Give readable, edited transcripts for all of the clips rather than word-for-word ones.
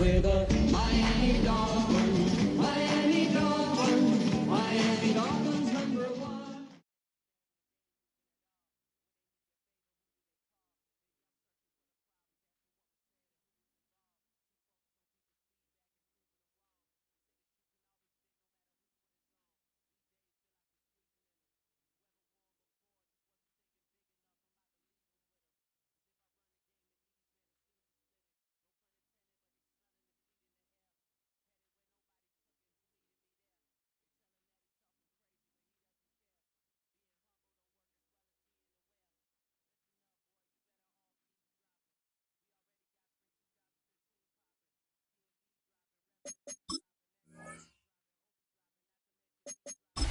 With the Miami Dolphins, Miami Dolphins, Miami Dolphins #1.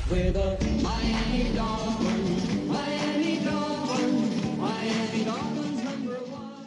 With the Miami Dolphins, Miami Dolphins, Miami Dolphins #1.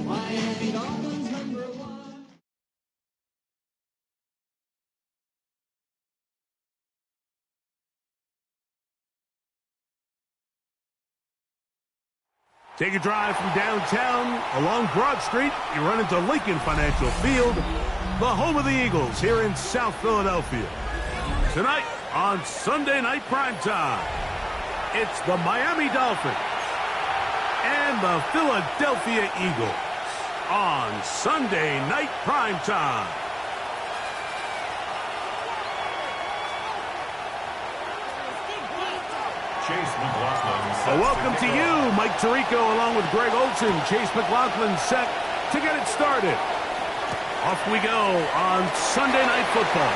Miami Dolphins #1. Take a drive from downtown along Broad Street. You run into Lincoln Financial Field, the home of the Eagles here in South Philadelphia. Tonight on Sunday Night Primetime, it's the Miami Dolphins and the Philadelphia Eagles on Sunday Night Primetime. Welcome to you, Mike Tirico, along with Greg Olson. Chase McLaughlin set to get it started. Off we go on Sunday Night Football.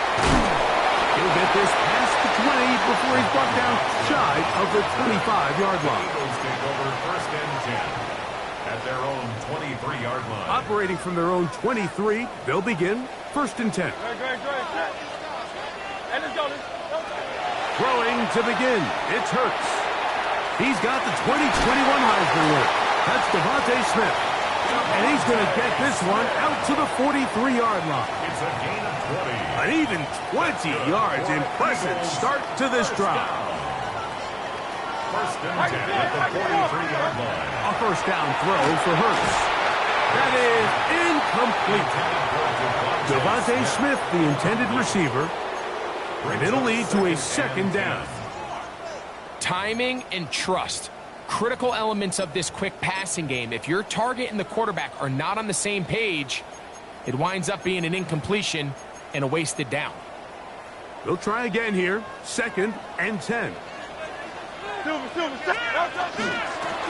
He'll get this past the 20 before he's brought down shy of the 25-yard line. Eagles take over 1st and 10 at their own 23-yard line. Operating from their own 23, they'll begin 1st and 10. Hey, let's go. Throwing to begin, it's Hurts. He's got the 2021 Heisman winner. That's Devontae Smith. And he's going to get this one out to the 43-yard line. It's a gain of 20. An even 20 yards. Impressive start to this drive. 1st and 10 at the 43-yard line. A first down throw for Hurts. That is incomplete. Devontae Smith, the intended receiver. And it'll lead to a 2nd down. Timing and trust. Critical elements of this quick passing game. If your target and the quarterback are not on the same page, it winds up being an incompletion and a wasted down. They'll try again here. 2nd and 10.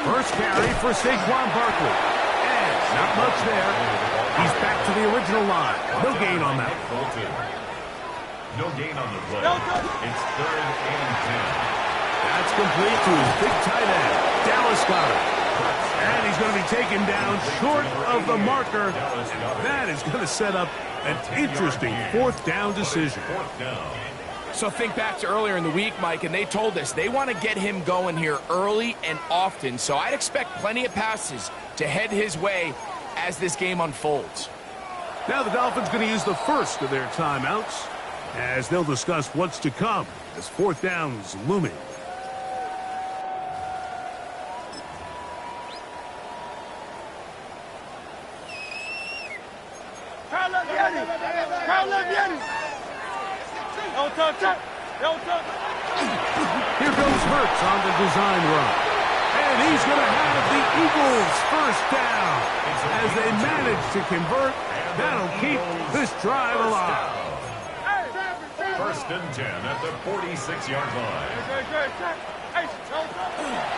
First carry for Saquon Barkley. And not much there. He's back to the original line. No gain on that. No gain on the play. It's 3rd and 10. That's complete to his big tight end, Dallas Goedert. And he's going to be taken down short of the marker. And that is going to set up an interesting 4th down decision. So think back to earlier in the week, Mike, and they told us they want to get him going here early and often. So I'd expect plenty of passes to head his way as this game unfolds. Now the Dolphins going to use the first of their timeouts as they'll discuss what's to come as fourth down's looming. Here goes Hurts on the design run. And he's going to have the Eagles first down. As they manage to convert, that'll keep this drive alive. First and 10 at the 46-yard line.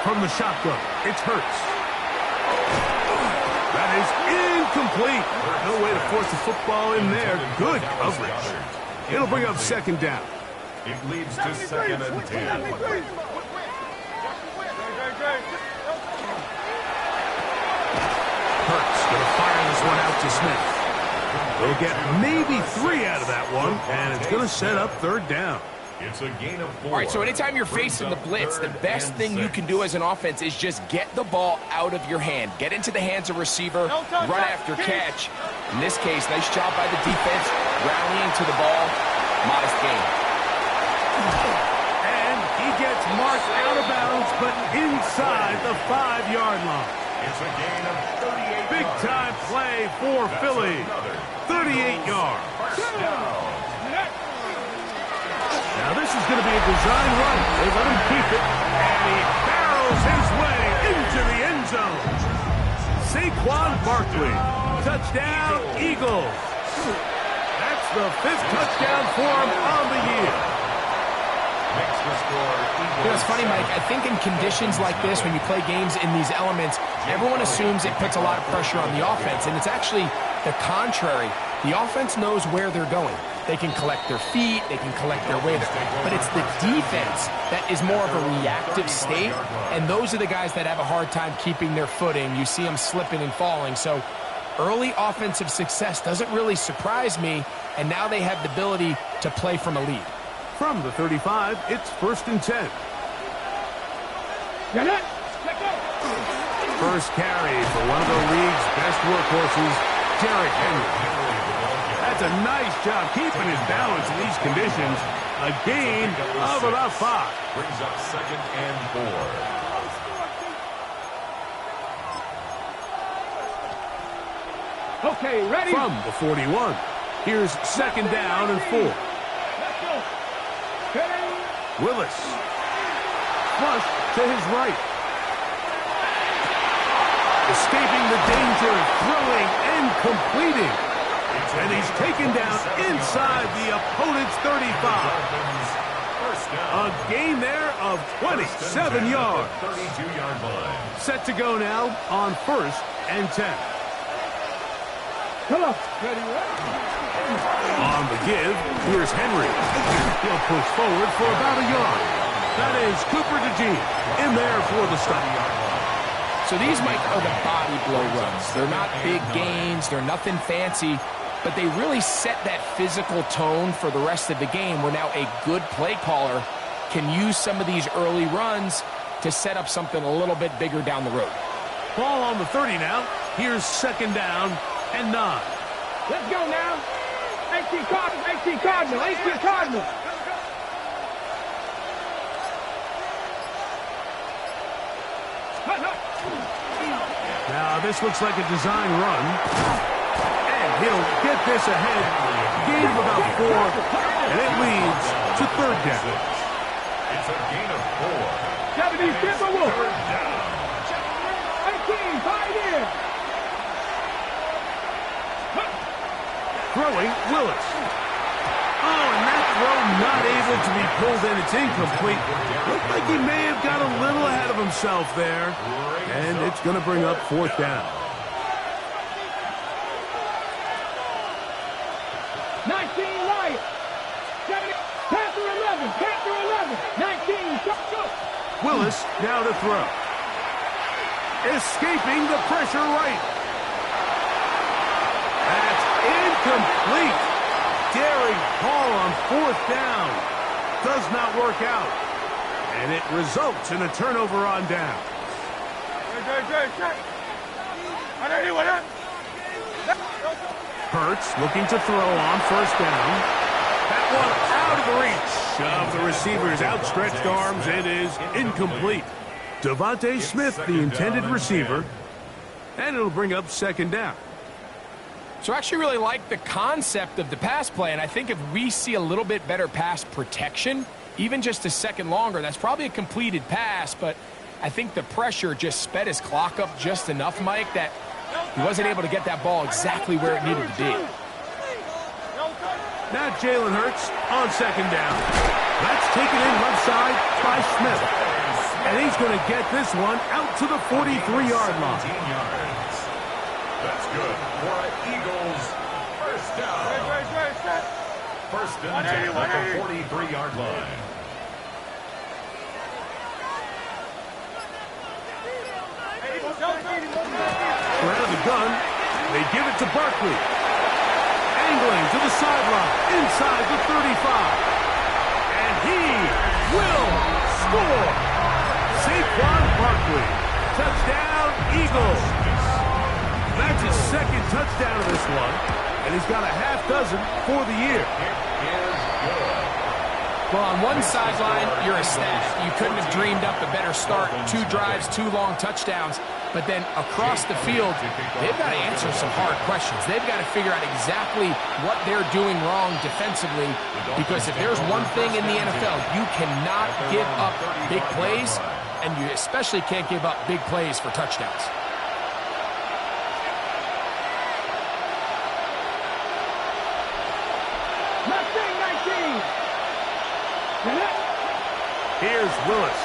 From the shotgun, it's Hurts. That is incomplete. No way to force the football in there. Good coverage. It'll bring up second down. It leads to second and 10. Hurts going to fire this one out to Smith. They'll get maybe 3 out of that one, and it's going to set up third down. It's a gain of 4. All right, so anytime you're facing the blitz, the best thing you can do as an offense is just get the ball out of your hand. Get into the hands of receiver, run after catch. In this case, nice job by the defense, rallying to the ball. Modest gain. And he gets marked out of bounds, but inside the 5-yard line. It's a gain of 38. Big-time play for Philly. 38 yards. Now this is going to be a design run. They let him keep it, and he barrels his way into the end zone. Saquon Barkley, touchdown Eagles. That's the 5th touchdown for him on the year. Makes the score. You know, it's funny, Mike, I think in conditions like this, when you play games in these elements, everyone assumes it puts a lot of pressure on the offense, and it's actually the contrary. The offense knows where they're going. They can collect their feet, they can collect their weight, but it's the defense that is more of a reactive state, and those are the guys that have a hard time keeping their footing. You see them slipping and falling, so early offensive success doesn't really surprise me, and now they have the ability to play from a lead. From the 35, it's first and 10. First carry for one of the league's best workhorses, Derrick Henry. That's a nice job keeping his balance in these conditions. A gain of about 5. Brings up second and 4. Okay, ready? From the 41, here's second down and 4. Willis. Flush to his right. Escaping the danger, throwing and completing. And he's taken down inside the opponent's 35. A gain there of 27 yards. 32-yard line. Set to go now on first and 10. Come on. Ready, On the give, here's Henry. He'll push forward for about a yard. That is Cooper DeJean in there for the stop. So these, Mike, are the body blow runs. They're not big gains, they're nothing fancy, but they really set that physical tone for the rest of the game where now a good play caller can use some of these early runs to set up something a little bit bigger down the road. Ball on the 30 now. Here's second down and 9. Let's go now. 18 Cardinal, 18 Cardinal, 18 Cardinal. Now this looks like a design run. And he'll get this ahead. Gain of about 4. And it leads to third down. It's a gain of 4. 70 Timberwolves. Third down. 18, right here. Throwing, Willis. Oh, and that throw not able to be pulled in. It's incomplete. Looked like he may have got a little ahead of himself there. And it's going to bring up fourth down. 19 Lions. 70, Panther 11, Panther 11, 19, go. Willis now to throw. Escaping the pressure right. That's incomplete. Daring Hall on fourth down. does not work out. And it results in a turnover on down. Hurts looking to throw on first down. That one out of the reach of the receiver's outstretched arms. It is incomplete. Devontae Smith, the intended receiver, and it'll bring up second down. So I actually really like the concept of the pass play, and I think if we see a little bit better pass protection, even just a second longer, that's probably a completed pass, but I think the pressure just sped his clock up just enough, Mike, that he wasn't able to get that ball exactly where it needed to be. Now Jalen Hurts on second down. That's taken in left side by Smith. And he's going to get this one out to the 43-yard line. That's good for an Eagles first down. First and 10 at the 43-yard line. Out of the gun, they give it to Barkley. Angling to the sideline, inside the 35. And he will score. Saquon Barkley. Touchdown, Eagles. That's his second touchdown of this one, and he's got a half dozen for the year. Well, on one sideline, you're ecstatic. You couldn't have dreamed up a better start. 2 drives, 2 long touchdowns. But then across the field, they've got to answer some hard questions. They've got to figure out exactly what they're doing wrong defensively, because if there's one thing in the NFL, you cannot give up big plays, and you especially can't give up big plays for touchdowns. Here's Willis.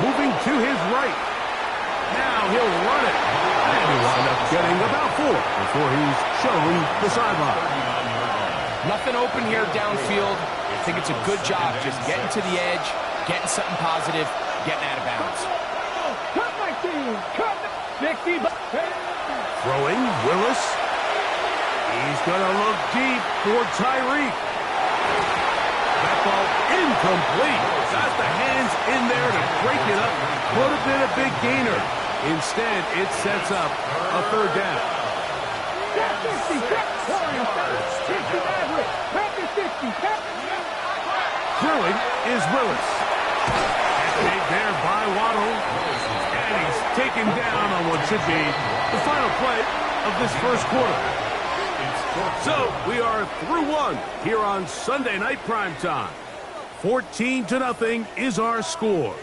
Moving to his right. Now he'll run it. And he'll wind up getting about 4 before he's shown the sideline. Nothing open here downfield. I think it's a good job just getting to the edge, getting something positive, getting out of bounds. Throwing, Willis. He's going to look deep for Tyreek. That ball incomplete. Got the hands in there to break it up. Could have been a big gainer. Instead, it sets up a third down. Throwing is Willis. Made there by Waddle. And he's taken down on what should be the final play of this first quarter. So, we are through one here on Sunday Night Primetime. 14-0 is our score.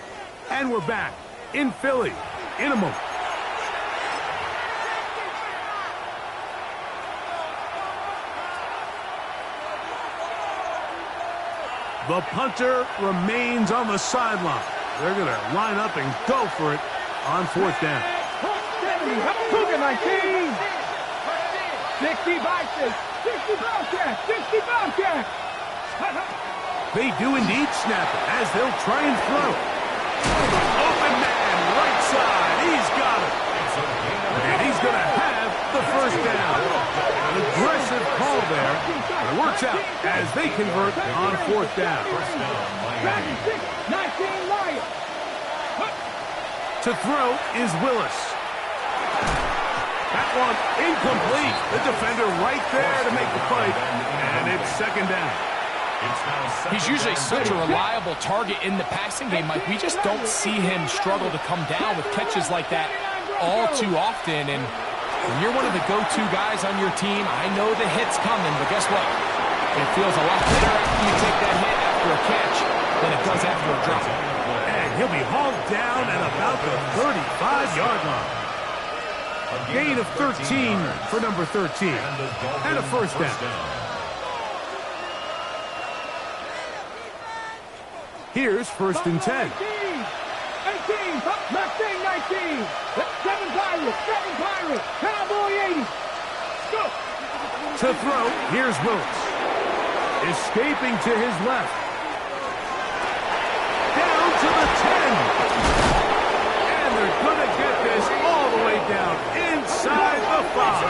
And we're back in Philly in a moment. The punter remains on the sideline. They're going to line up and go for it on fourth down. 60 Bobcats! 60 Bobcats! 60 Bobcats! They do indeed snap it as they'll try and throw. Open man, right side. He's got it. And he's going to have the first down. An aggressive call there. It works out as they convert on fourth down. To throw is Willis. That one incomplete. The defender right there to make the fight. And it's second down. He's usually such a reliable target in the passing game, Mike. We just don't see him struggle to come down with catches like that all too often. And when you're one of the go-to guys on your team, I know the hit's coming, but guess what? It feels a lot better after you take that hit after a catch than it does after a drop. And he'll be hauled down at about the 35-yard line. A gain of 13 for number 13. And a first down. Here's first and 10. 18, left wing 19, 7 Pirates, Cowboy 80. Go. To throw, here's Willis. Escaping to his left. Down to the 10. And they're going to get this all the way down inside the 5.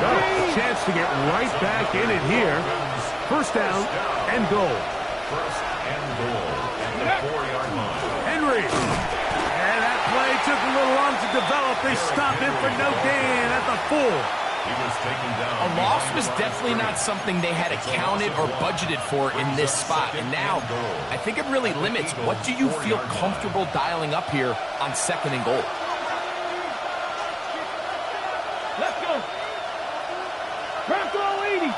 Got a chance to get right back in it here. First down and goal. First and goal at the 4-yard line. Henry. And that play took a little long to develop. They stopped it for no gain at the 4. He was taken down. A loss was definitely not something they had accounted or budgeted for in this spot. And now, I think it really limits what do you feel comfortable dialing up here on second and goal. Let's go. Bronco 80.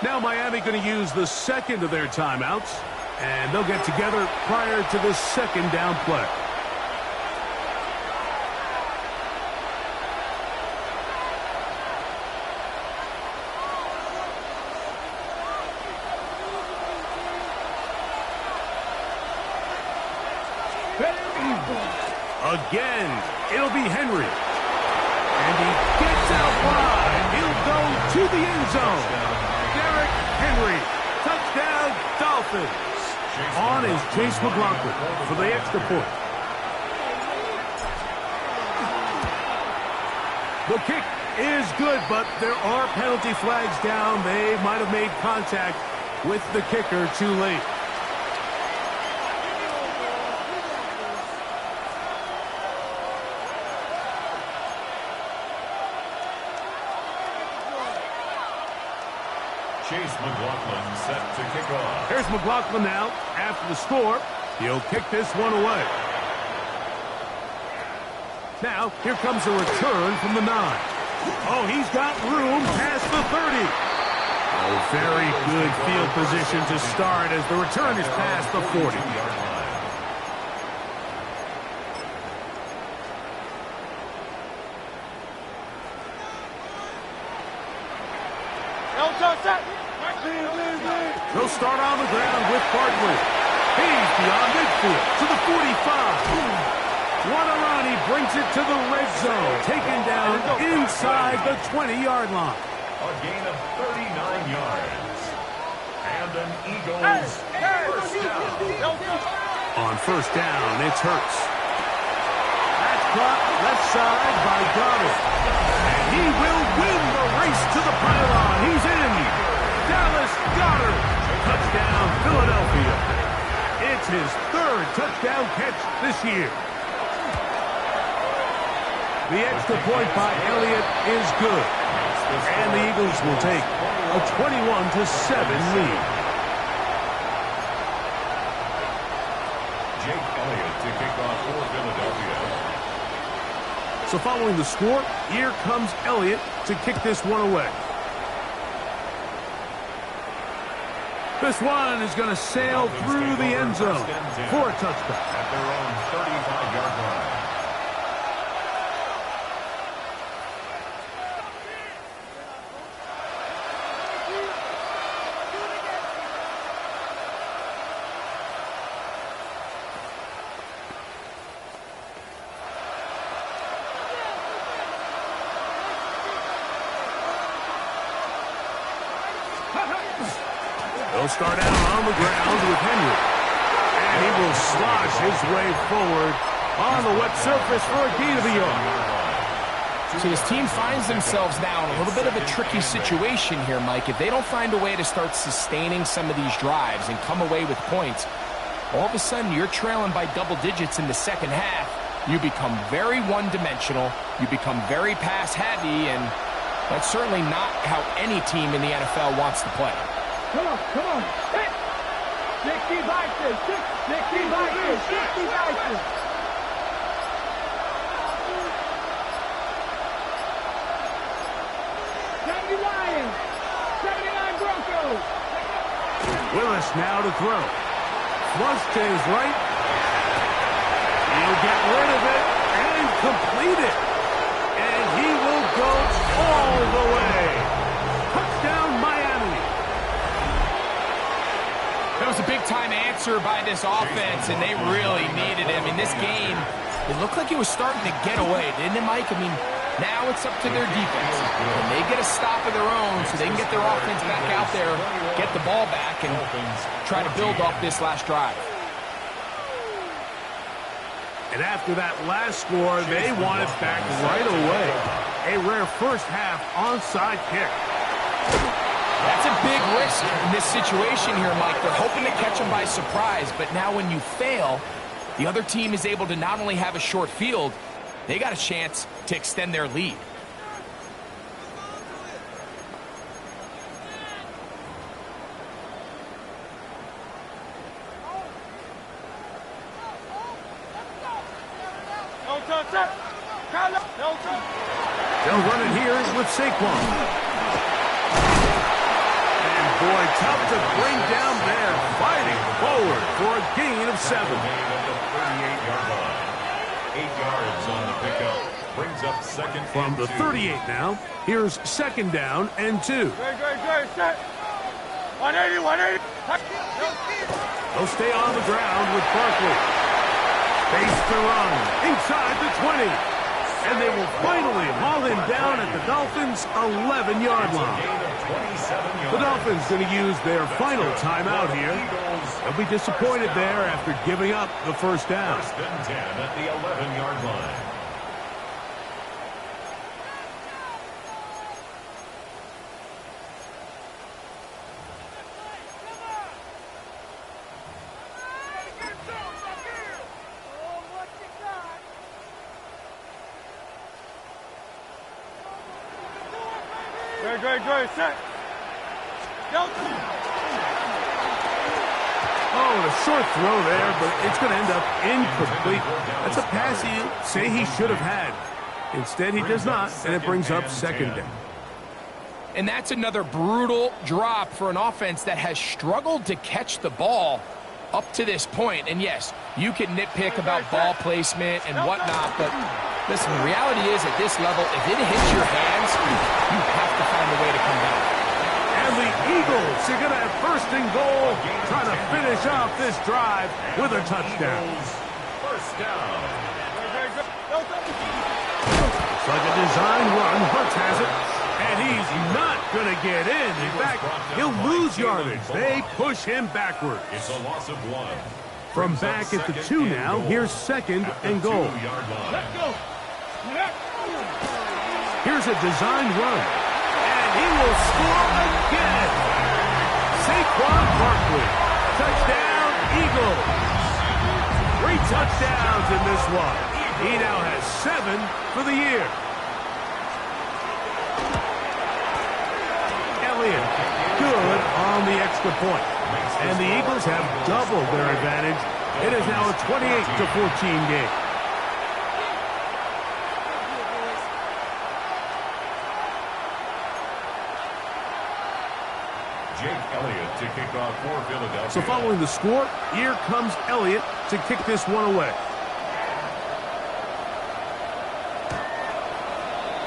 Now Miami going to use the second of their timeouts, and they'll get together prior to this second down play. Again, it'll be Henry. And he gets out wide. He'll go to the end zone. Derrick Henry. Touchdown, Dolphins. On is Chase McLaughlin for the extra point. The kick is good, but there are penalty flags down. They might have made contact with the kicker too late. Chase McLaughlin set to kick off. Here's McLaughlin now after the score. He'll kick this one away. Now, here comes a return from the 9. Oh, he's got room past the 30. Oh, very good field position to start as the return is past the 40. They'll start on the ground with Barkley. He's beyond midfield to the 45. What a run. He brings it to the red zone. Taken down inside the 20-yard line. A gain of 39 yards. And an Eagles first down. On first down, it's Hurts. That's caught left side by Goddard. And he will win the race to the pylon. He's in. Dallas Goddard. Touchdown, Philadelphia. It's his third touchdown catch this year. The extra point by Elliott is good. And the Eagles will take a 21-7 lead. Jake Elliott to kick off for Philadelphia. So following the score, here comes Elliott to kick this one away. This one is going to sail through the end zone for a touchdown. At their own 35-yard line. He'll start out on the ground with Henry. And he will slosh his way forward on the wet surface for a gain of a yard. So this team finds themselves now in a little bit of a tricky situation here, Mike. If they don't find a way to start sustaining some of these drives and come away with points, all of a sudden you're trailing by double digits in the second half. You become very one-dimensional. You become very pass-heavy, and that's certainly not how any team in the NFL wants to play. Come on, come on. Hit. 60 boxes, 60 boxes, 60 boxes. 70 Lions, 79 Broncos. Willis now to throw. Flush to his right. He'll get rid of it and complete it. And he will go all the way. Touchdown, Miami. That was a big-time answer by this offense, and they really needed him. In this game, it looked like it was starting to get away, didn't it, Mike? I mean, now it's up to their defense. Can they get a stop of their own so they can get their offense back out there, get the ball back, and try to build off this last drive? And after that last score, they want it back right away. a rare first-half onside kick. That's a big risk in this situation here, Mike. They're hoping to catch him by surprise, but now when you fail, the other team is able to not only have a short field, they got a chance to extend their lead. They'll run it here with Saquon. And boy, tough to bring down there. Fighting forward for a gain of 7. At the 38-yard line. 8 yards on the pickup. Brings up second From the 38 now, here's second down and 2. Set. 180, 180. They'll stay on the ground with Barkley. Face to run inside the 20. And they will finally haul him down at the Dolphins' 11-yard line. The Dolphins going to use their final timeout here. They'll be disappointed there after giving up the first down. First and 10 at the 11-yard line. Great, set. Oh, and a short throw there, but it's going to end up incomplete. That's a pass you say he should have had. Instead, he does not, and it brings up second down. And that's another brutal drop for an offense that has struggled to catch the ball up to this point. And yes, you can nitpick about ball placement and whatnot, but listen, the reality is at this level, if it hits your hands, you have to find a way to come back. And the Eagles are going to have first and goal, trying to finish off this drive with a touchdown. First down. It's like a design run. Hurts has it, and he's not going to get in. In fact, he'll lose yardage. They push him backwards. It's a loss of 1. From back at the 2 now, here's second and goal. Let's go. Here's a design run, and he will score again. Saquon Barkley, touchdown Eagles. 3 touchdowns in this one. He now has 7 for the year. Elliott, good on the extra point. And the Eagles have doubled their advantage. It is now a 28-14 game. Jake Elliott to kick off for Philadelphia. So following the score, here comes Elliott to kick this one away.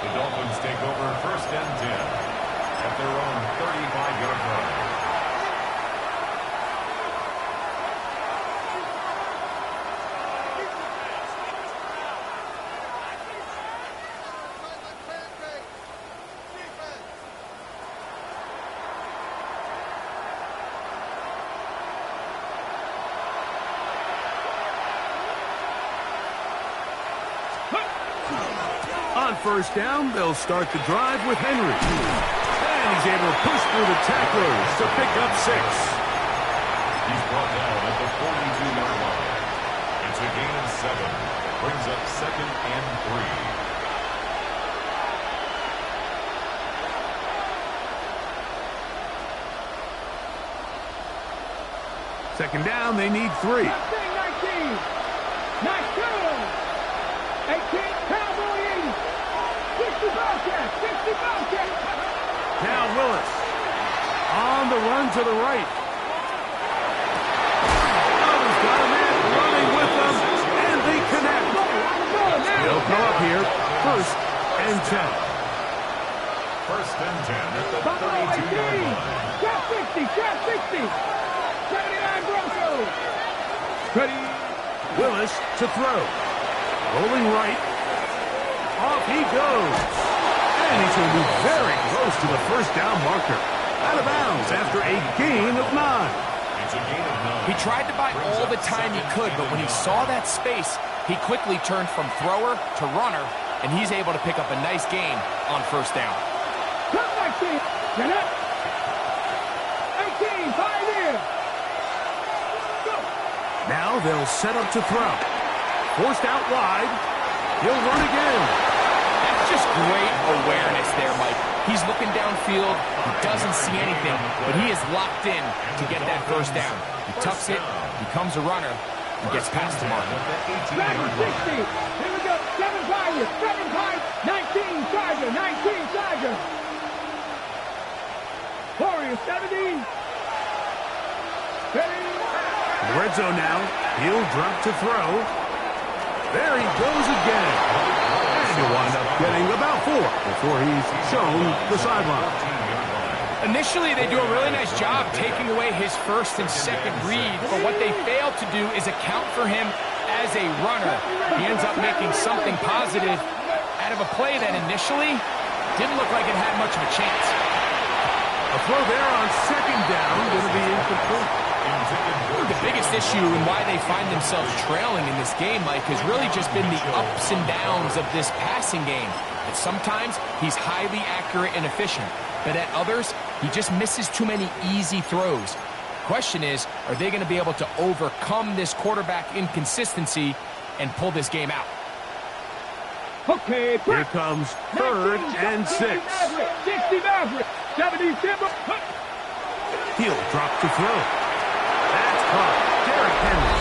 The Dolphins take over first and 10 at their own 35-yard line. On first down, they'll start the drive with Henry. And he's able to push through the tacklers to pick up 6. He's brought down at the 42-yard line. It's a gain of 7. Brings up second and 3. Second down, they need 3. 19. Nice good. 18. Cowboy 80. 60 Bobcat. 60 Bobcat. Now Willis on the run to the right. Oh, he's got a man running with them, and they connect. They'll come up here, first and 10. First and 10 at the 32-yard line. Trap 60. Trap 60. 79 Broncos. Ready. Willis to throw. Rolling right. Off he goes. And he's going to be very close to the first down marker. Out of bounds after a gain of 9. It's a gain of 9. He tried to buy all the time he could, but when he saw that space, he quickly turned from thrower to runner and he's able to pick up a nice gain on first down. Come back, team. Get up. 18, 5 here. Go. Now they'll set up to throw. Forced out wide. He'll run again. That's just great awareness there, Mike. He's looking downfield. He doesn't see anything, but he is locked in to get that first down. He tucks it, becomes a runner, and gets past the marker. 60. Here we go. 7-5 here. 7-5. 19 Charger. 19 Charger. Warriors 70. Red zone now. He'll drop to throw. There he goes again. And he'll wind up getting about 4 before he's shown the sideline. Initially, they do a really nice job taking away his first and second read, but what they fail to do is account for him as a runner. He ends up making something positive out of a play that initially didn't look like it had much of a chance. A throw there on second down, going to be incomplete. The biggest issue and why they find themselves trailing in this game, Mike, has really just been the ups and downs of this passing game. And sometimes he's highly accurate and efficient, but at others, he just misses too many easy throws. Question is, are they going to be able to overcome this quarterback inconsistency and pull this game out? Okay, here comes 3rd and 6. 60 Maverick. 70 Timber. He'll drop to throw. That's caught. Derrick Henry.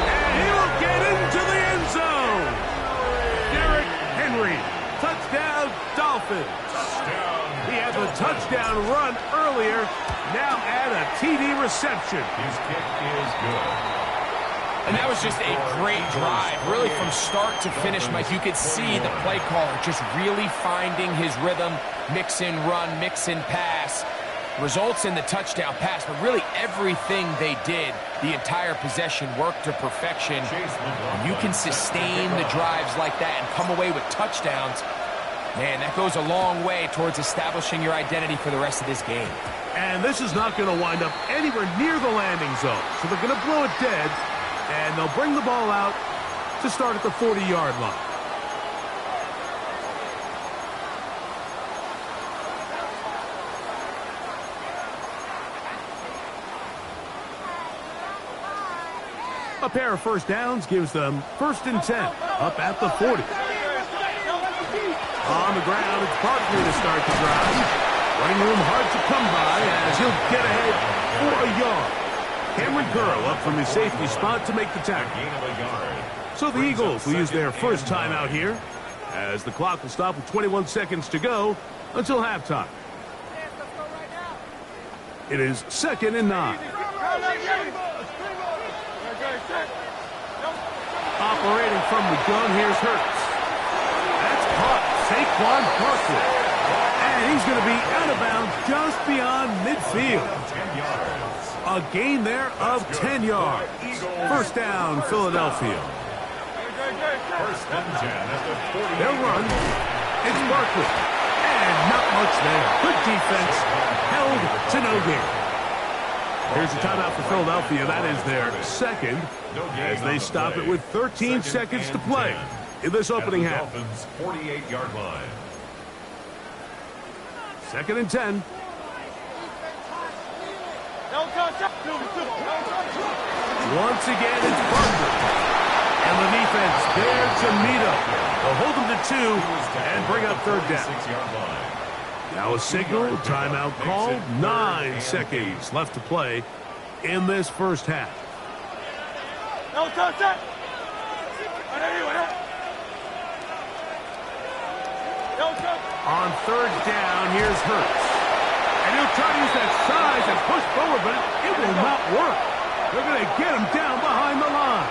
And he'll get into the end zone. Derrick Henry. Touchdown, Dolphins. He had the touchdown run earlier. Now add a TD reception. His kick is good. And that was just a great drive. Really from start to finish, Mike, you could see the play caller just really finding his rhythm. Mix in run, mix in pass. Results in the touchdown pass, but really everything they did, the entire possession worked to perfection. When you can sustain the drives like that and come away with touchdowns, man, that goes a long way towards establishing your identity for the rest of this game. And this is not going to wind up anywhere near the landing zone, so they're going to blow it dead, and they'll bring the ball out to start at the 40-yard line. A pair of first downs gives them 1st and 10 up at the 40. On the ground, it's Barkley to start the drive. Running room hard to come by as he'll get ahead for a yard. Cameron Curl up from his safety spot to make the tackle. So the Eagles will use their first time out here as the clock will stop with 21 seconds to go until halftime. It is 2nd and 9. Operating from the gun, here's Hurts. That's caught. Saquon Barkley. And he's going to be out of bounds just beyond midfield. A gain there of 10 yards. First down, Philadelphia. They'll run. It's Barkley. And not much there. Good defense. Held to no gain. Here's a timeout for Philadelphia. That is their second as they stop it with 13 seconds to play in this opening half. 48-yard line. 2nd and 10. Once again, it's Barkley. And the defense there to meet up. They'll hold them to 2 and bring up 3rd down. Now a signal, timeout called. 9 seconds left to play in this first half. On 3rd down, here's Hurts. And he'll try to use that size and push forward, but it will not work. They're going to get him down behind the line.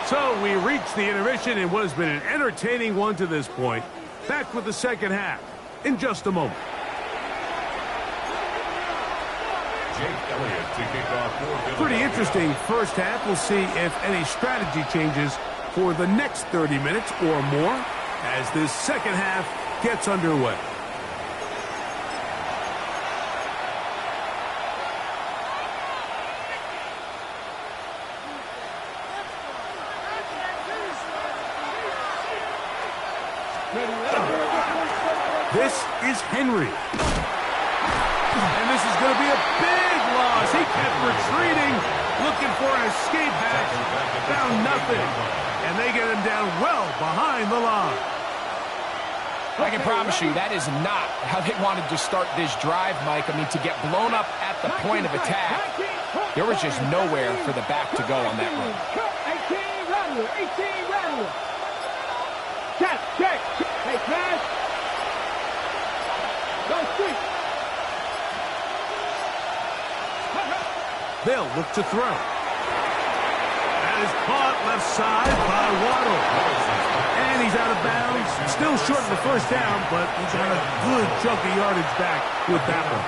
So we reach the intermission in what has been an entertaining one to this point. Back with the second half in just a moment. Pretty interesting first half. We'll see if any strategy changes for the next 30 minutes or more as this second half gets underway. This is Henry. And this is going to be a big loss. He kept retreating, looking for an escape hatch. Found nothing. And they get him down well behind the line. I can promise you that is not how they wanted to start this drive, Mike. I mean, to get blown up at the point of attack, there was just nowhere for the back to go on that run. 18 Rattler. Check. Hey, pass. Go street. They'll look to throw. That is caught left side by Waddle. And he's out of bounds. Still short of the first down, but he's got a good chunk of yardage back with that one.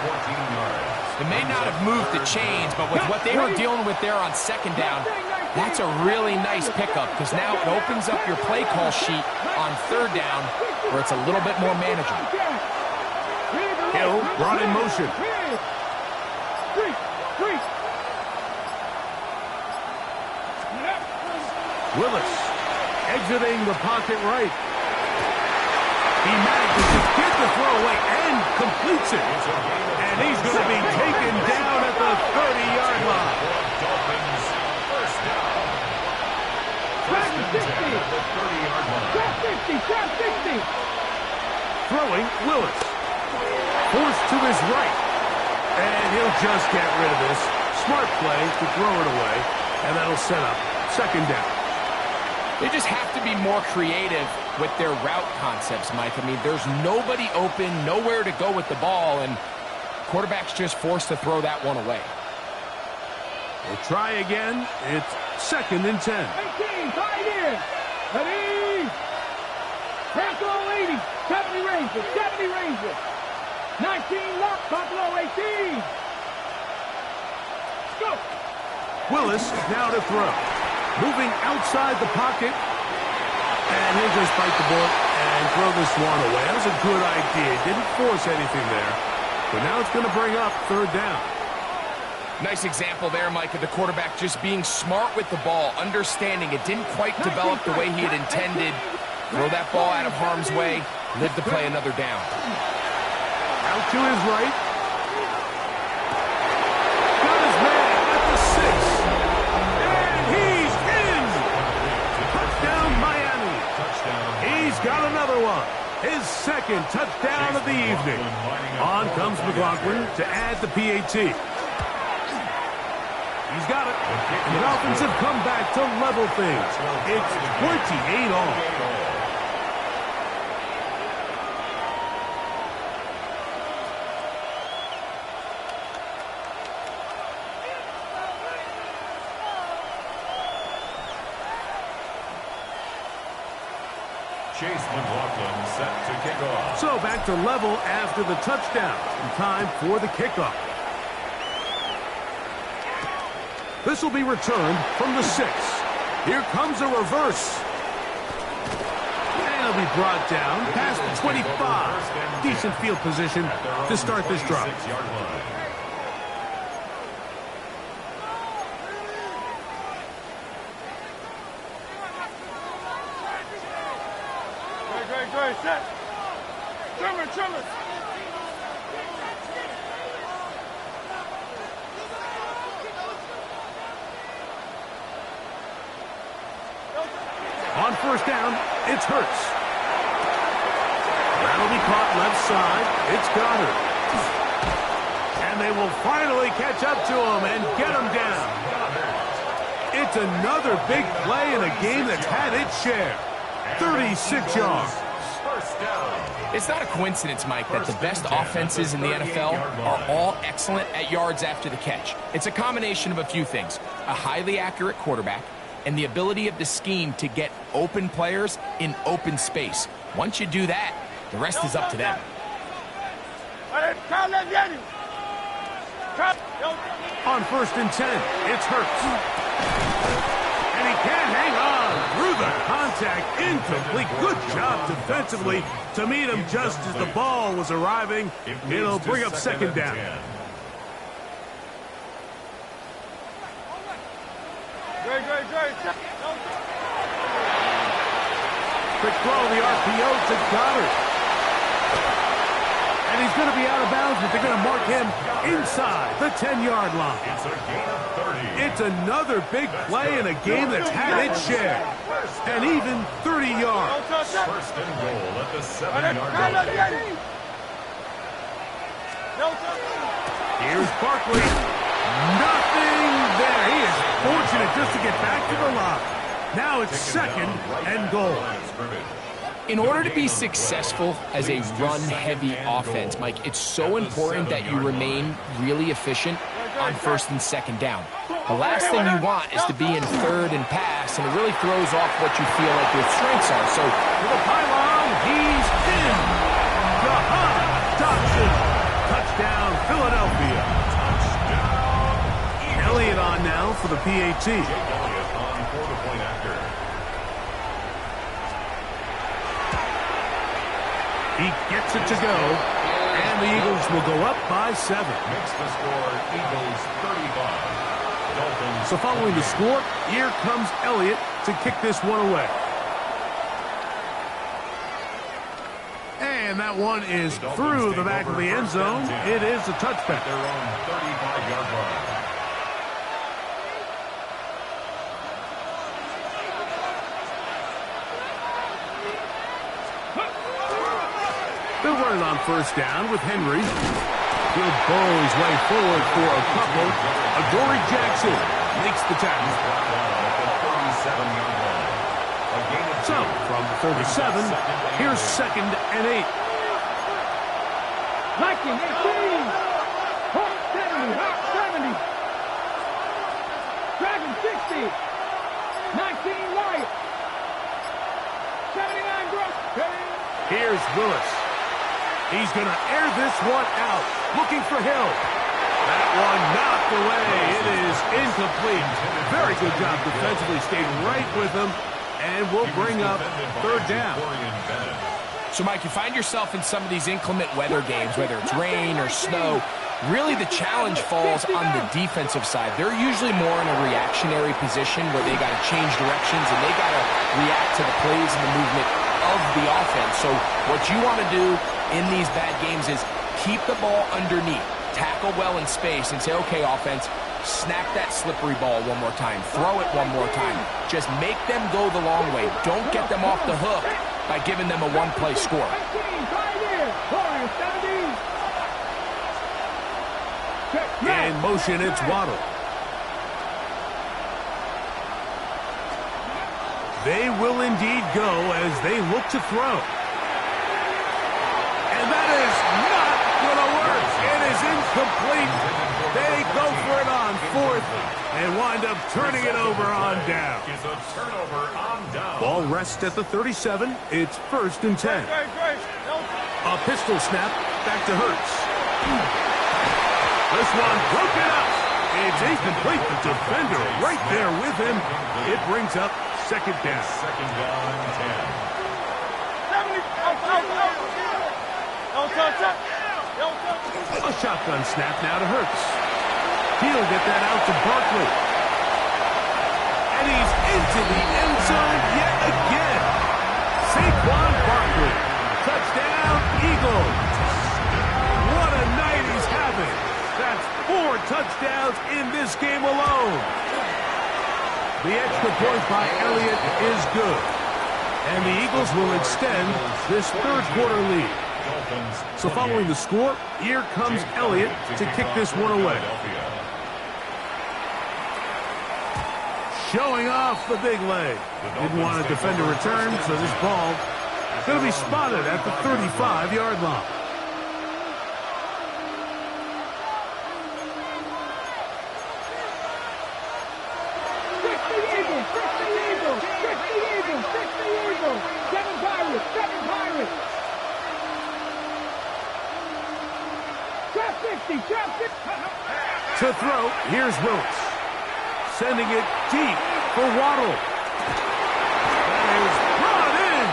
It may not have moved the chains, but with what they were dealing with there on second down, that's a really nice pickup because now it opens up your play call sheet on third down where it's a little bit more manageable. Hill brought in motion. Willis exiting the pocket right. He manages to get the throw away and completes it. And he's going to be taken down at the 30-yard line. Dolphins first down. First and 10 at the 30-yard line. Throwing Willis. Forced to his right. And he'll just get rid of this. Smart play to throw it away. And that'll set up second down. They just have to be more creative with their route concepts, Mike. I mean, there's nobody open, nowhere to go with the ball, and quarterback's just forced to throw that one away. We'll try again. It's second and 10. 18, tight end. Ready. Tackle 80. 70 Rangers. 19 lock. Buffalo 18. Go. Willis now to throw. Moving outside the pocket. And he'll just bite the bullet and throw this one away. That was a good idea. Didn't force anything there. But now it's going to bring up third down. Nice example there, Mike, of the quarterback just being smart with the ball, understanding it didn't quite develop the way he had intended. Throw that ball out of harm's way, live to play another down. Out to his right. Got his man at the 6. And he's in! Touchdown, Miami. He's got another one. His second touchdown of the evening. On comes McLaughlin to add the PAT. He's got it. And the Dolphins have come back to level things. It's 28 all. Chase McLaughlin set to kick off. So back to level after the touchdown. And time for the kickoff. This will be returned from the 6. Here comes a reverse. And it'll be brought down past the 25. Decent field position to start this drive. Set. Trimmer. On first down, it's Hurts. That'll be caught left side. It's Goddard. And they will finally catch up to him and get him down. It's another big play in a game that's had its share. 36 yards. It's not a coincidence, Mike, that the best offenses in the NFL are all excellent at yards after the catch. It's a combination of a few things. A highly accurate quarterback and the ability of the scheme to get open players in open space. Once you do that, the rest is up to them. On first and 10, it's Hurts. And he can't hang on through the contact. Incomplete. Good job defensively to meet him just as the ball was arriving. It'll bring up second down. Quick throw, the RPO to Goddard. And he's going to be out of bounds, but they're going to mark him inside the 10-yard line. It's a gain of 30. It's another big play in a game that's had its share. And even 30 yards. First and goal at the 7-yard line. Here's Barkley. Nothing there. He is fortunate just to get back to the line. Now it's second and goal. In order to be successful as a run-heavy offense, Mike, it's so important that you remain really efficient on first and second down. The last thing you want is to be in third and pass, and it really throws off what you feel like your strengths are. So, to the pylon, he's in. Dodson. Touchdown, Philadelphia. Elliott on now for the PAT. Elliott on for the point after. He gets it to go, and the Eagles will go up by 7. Makes the score Eagles 35. Dolphins. So following the score, here comes Elliott to kick this one away. And that one is through the back of the end zone. It is a touchback. Their own 35-yard line. They'll run it on first down with Henry. He'll bowl his way forward for a couple. Adoree Jackson makes the tackle. So, from the 37, here's second and 8. Viking 18. Hawk 70. Hawk 70. Dragon 60. 19 Light. 79 Gross. Here's Willis. He's going to air this one out, looking for Hill. That one knocked away. It is incomplete. Very good job defensively. Stayed right with him, and will bring up third down. So, Mike, you find yourself in some of these inclement weather games, whether it's rain or snow. Really, the challenge falls on the defensive side. They're usually more in a reactionary position where they got to change directions and they got to react to the plays and the movement of the offense. So what you want to do in these bad games is keep the ball underneath, tackle well in space, and say, okay, offense, snap that slippery ball one more time, throw it one more time. Just make them go the long way. Don't get them off the hook by giving them a one-play score. In motion, it's Waddle. They will indeed go as they look to throw. And that is not going to work. It is incomplete. They go for it on fourth and wind up turning it over on down. Ball rests at the 37. It's first and 10. A pistol snap back to Hurts. This one broken up. It's incomplete. The defender right there with him. It brings up second down. Second down and 10. A shotgun snap now to Hurts. He'll get that out to Barkley. And he's into the end zone yet again. Saquon Barkley. Touchdown, Eagles. What a night he's having. That's 4 touchdowns in this game alone. The extra point by Elliott is good. And the Eagles will extend this third quarter lead. So following the score, here comes Elliott to kick this one away. Showing off the big leg. Didn't want to defend a return, so this ball is going to be spotted at the 35-yard line. To throw, here's Willis. Sending it deep for Waddle. That is brought in.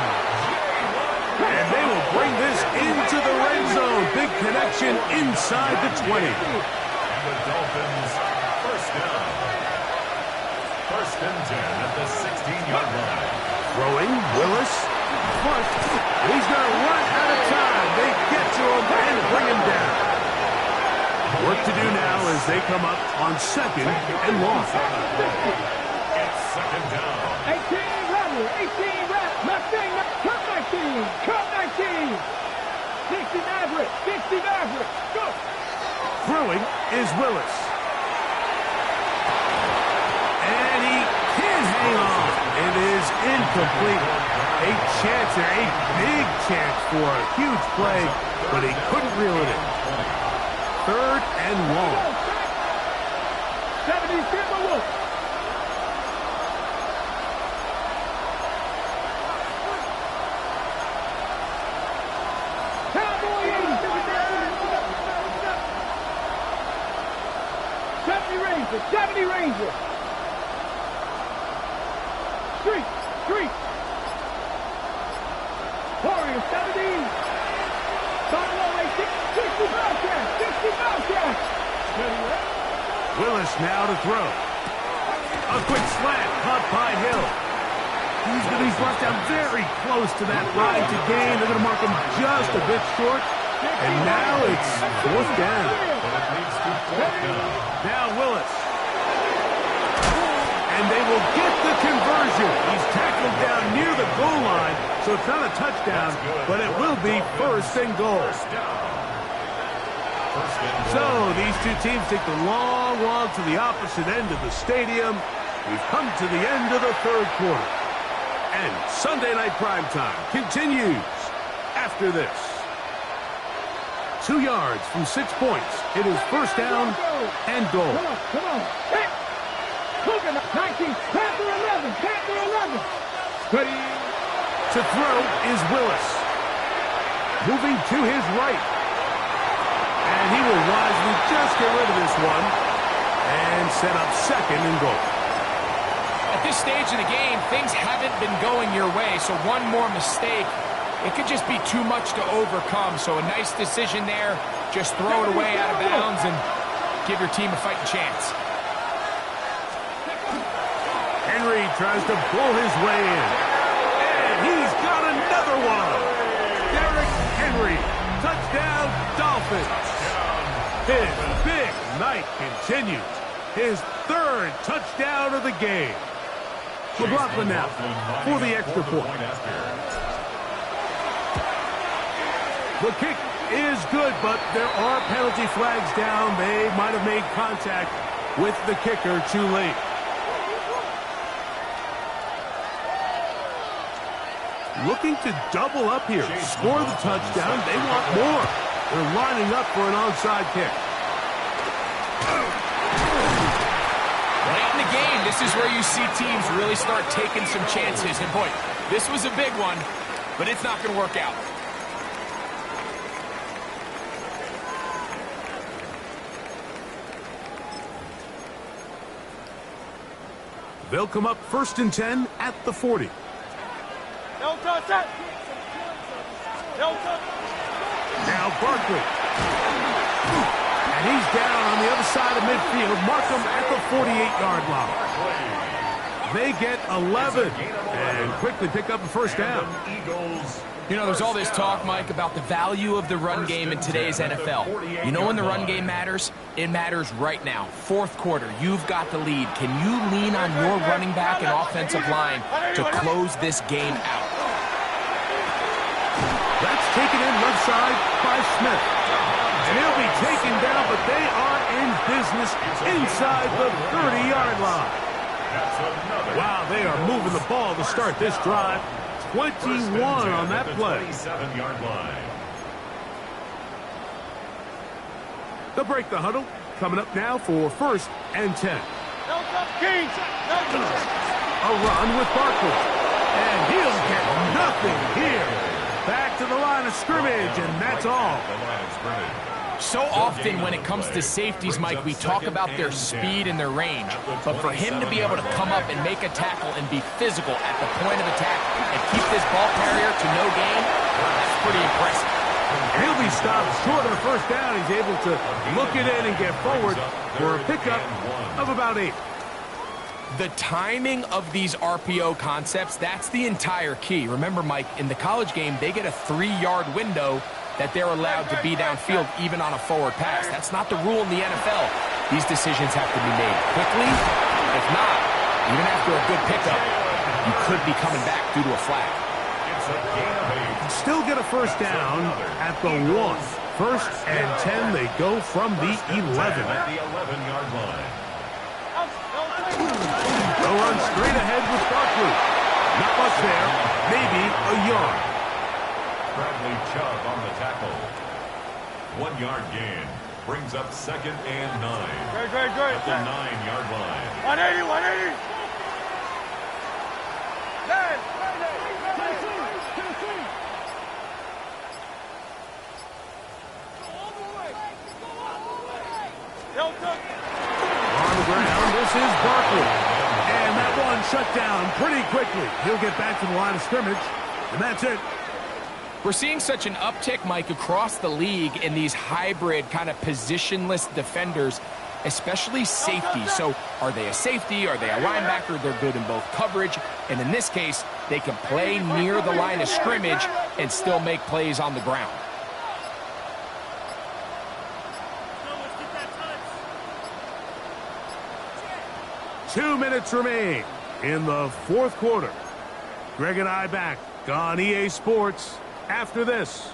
And they will bring this into the red zone. Big connection inside the 20. And the Dolphins first down. First and 10 at the 16-yard line. Throwing, Willis. front. He's going to run out of time. They get to him and bring him down. Work to do now as they come up on 2nd and long. It's 2nd down. 18 level, 18 rep, nothing, cut 19, cut 19. 60 Maverick, 60 Maverick, go. Throwing is Willis. And he can't hang on. It is incomplete. A chance there, a big chance for a huge play, but he couldn't reel it in. 3rd and long. 70 Timberwolves. Cowboy 70 Rangers, 70 Rangers. Street. Warriors 70. Buffalo 60 Bobcats, 60 Bobcats. Willis now to throw. A quick slant caught by Hill. He's going to be brought down very close to that line to gain. They're going to mark him just a bit short. And now it's 4th down. Now Willis. And they will get the conversion. He's tackled down near the goal line, so it's not a touchdown, but it will be 1st and goal. So these two teams take the long walk to the opposite end of the stadium. We've come to the end of the 3rd quarter. And Sunday Night Primetime continues after this. 2 yards from 6 points. It is 1st down and goal. Come on. Hey. Hogan, 19, Panther 11. Ready. To throw is Willis. Moving to his right. And he will wisely just get rid of this one and set up 2nd and goal. At this stage of the game, things haven't been going your way, so one more mistake, it could just be too much to overcome. So a nice decision there. Just throw it away out of bounds and give your team a fighting chance. Henry tries to pull his way in. And he's got another one. Derrick Henry. Touchdown, Dolphins. His big night continues. His 3rd touchdown of the game. McLaughlin now for the extra point. The kick is good, but there are penalty flags down. They might have made contact with the kicker too late. Looking to double up here. Score the touchdown. They want more. They're lining up for an onside kick. Late in the game, this is where you see teams really start taking some chances. And boy, this was a big one, but it's not going to work out. They'll come up 1st and 10 at the 40. Now Barkley. And he's down on the other side of midfield. Mark him at the 48-yard line. They get 11 and quickly pick up a 1st down. You know, there's all this talk, Mike, about the value of the run game in today's NFL. You know when the run game matters? It matters right now. 4th quarter, you've got the lead. Can you lean on your running back and offensive line to close this game out? That's taken in left side by Smith. And he'll be taken down, but they are in business inside the 30-yard line. Wow, they are moving the ball to start this drive. 21 on that play. 27-yard line. They'll break the huddle. Coming up now for 1st and 10. A run with Barkley. And he'll get nothing here. Back to the line of scrimmage, and that's all. So often when it comes to safeties, Mike, we talk about their speed and their range. But for him to be able to come up and make a tackle and be physical at the point of attack and keep this ball carrier to no gain, that's pretty impressive. He'll be stopped short of the 1st down. He's able to look it in and get forward for a pickup of about 8. The timing of these RPO concepts, that's the entire key. Remember, Mike, in the college game, they get a 3-yard window that they're allowed to be downfield even on a forward pass. That's not the rule in the NFL. These decisions have to be made quickly. If not, even after a good pickup, you could be coming back due to a flag. Still get a first down at the 1. First and 10, they go from the 11. At the 11-yard line. They'll run straight ahead with Barkley. Not much there, maybe a yard. Bradley Chubb on the tackle. 1-yard gain. Brings up second and 9. At the 9-yard line. 180. On the ground, this is Barkley. And that one shut down pretty quickly. He'll get back to the line of scrimmage, and that's it. We're seeing such an uptick, Mike, across the league in these hybrid kind of positionless defenders, especially safety. So are they a safety? Are they a linebacker? They're good in both coverage. And in this case, they can play near the line of scrimmage and still make plays on the ground. Two minutes remain in the fourth quarter. Greg and I back on EA Sports after this.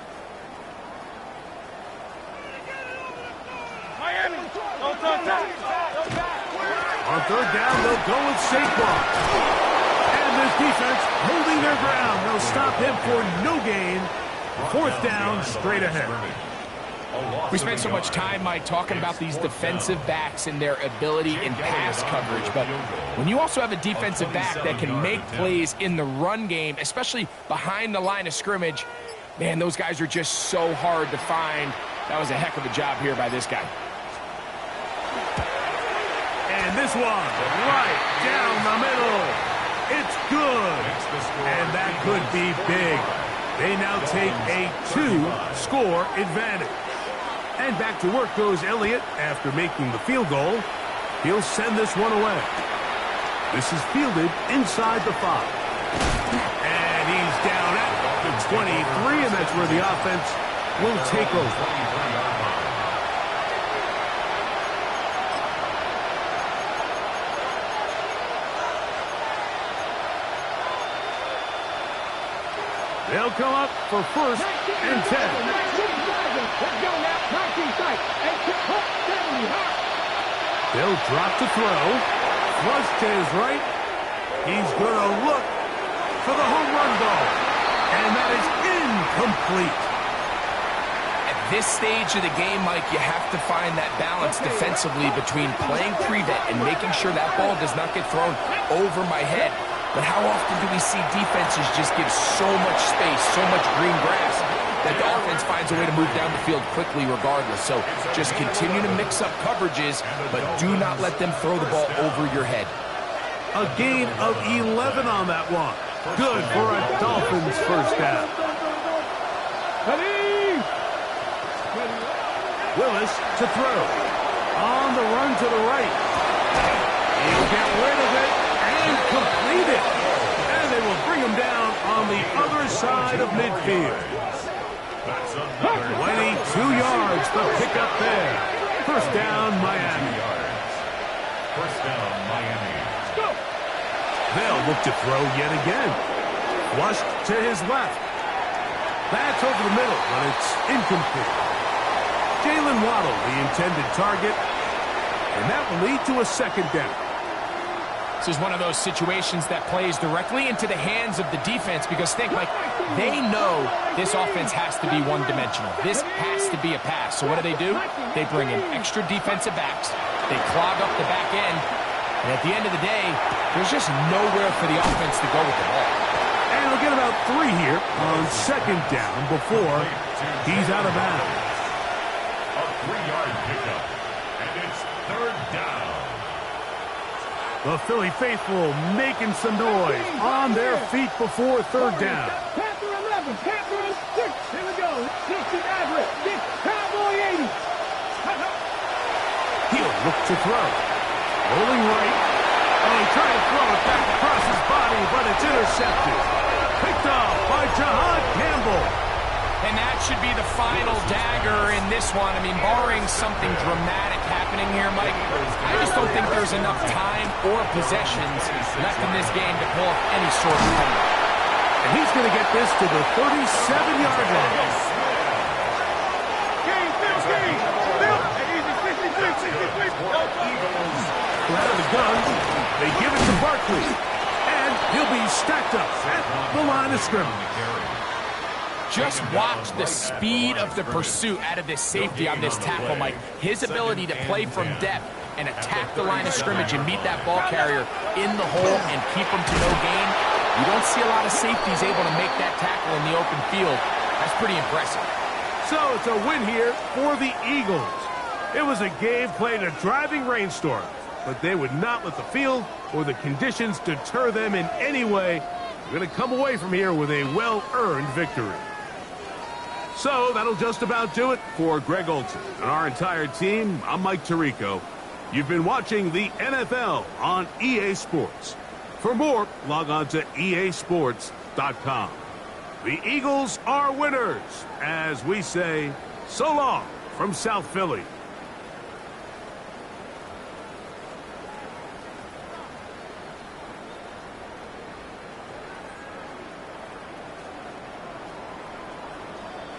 On third down, they'll go with Saquon. And this defense holding their ground. They'll stop him for no gain. Fourth down, straight ahead. We spent so much time, Mike, talking about these defensive backs and their ability in pass coverage. But when you also have a defensive back that can make plays in the run game, especially behind the line of scrimmage, man, those guys are just so hard to find. That was a heck of a job here by this guy. And this one, right down the middle. It's good. And that could be big. They now take a 2-score advantage. And back to work goes Elliott after making the field goal. He'll send this one away. This is fielded inside the 5. And he's down at the 23, and that's where the offense will take over. They'll come up for first and 10. They'll drop to throw. Flush to his right. He's going to look for the home run ball. And that is incomplete. At this stage of the game, Mike, you have to find that balance defensively between playing prevent and making sure that ball does not get thrown over my head. But how often do we see defenses just give so much space, so much green grass, that the offense finds a way to move down the field quickly regardless? So just continue to mix up coverages, but do not let them throw the ball over your head. A gain of 11 on that one. Good for a Dolphins first down. Willis to throw. On the run to the right. He'll get rid of it and complete it. And they will bring him down on the other side of midfield. 22 yards to pick up there. First down, Miami. First down, Miami. They'll look to throw yet again. Flushed to his left. That's over the middle, but it's incomplete. Jalen Waddle, the intended target, and that will lead to a second down. This is one of those situations that plays directly into the hands of the defense because think, Mike, they know this offense has to be one-dimensional. This has to be a pass. So what do? They bring in extra defensive backs. They clog up the back end. And at the end of the day, there's just nowhere for the offense to go with the ball. And we'll get about 3 here on second down before he's out of bounds. A 3-yard pickup. And it's third down. The Philly faithful making some noise on their feet before third down. Panther 11, Panther 6. Here we go. 60 average. 6, Cowboy 80. He'll look to throw. Rolling right. Oh, he tried to throw it back across his body, but it's intercepted. Picked off by Jahad Campbell. And that should be the final dagger in this one. I mean, barring something dramatic happening here, Mike, I just don't think there's enough time or possessions left in this game to pull off any sort of comeback. And he's going to get this to the 37-yard line. Out of the gun, they give it to Barkley. And he'll be stacked up at the line of scrimmage. Just watch the speed of the pursuit out of this safety on this tackle, Mike. His ability to play from depth and attack the line of scrimmage and meet that ball carrier in the hole and keep him to no gain. You don't see a lot of safeties able to make that tackle in the open field. That's pretty impressive. So it's a win here for the Eagles. It was a game played in a driving rainstorm, but they would not let the field or the conditions deter them in any way. They're going to come away from here with a well-earned victory. So that'll just about do it for Greg Olson and our entire team. I'm Mike Tirico. You've been watching the NFL on EA Sports. For more, log on to easports.com. The Eagles are winners, as we say so long from South Philly.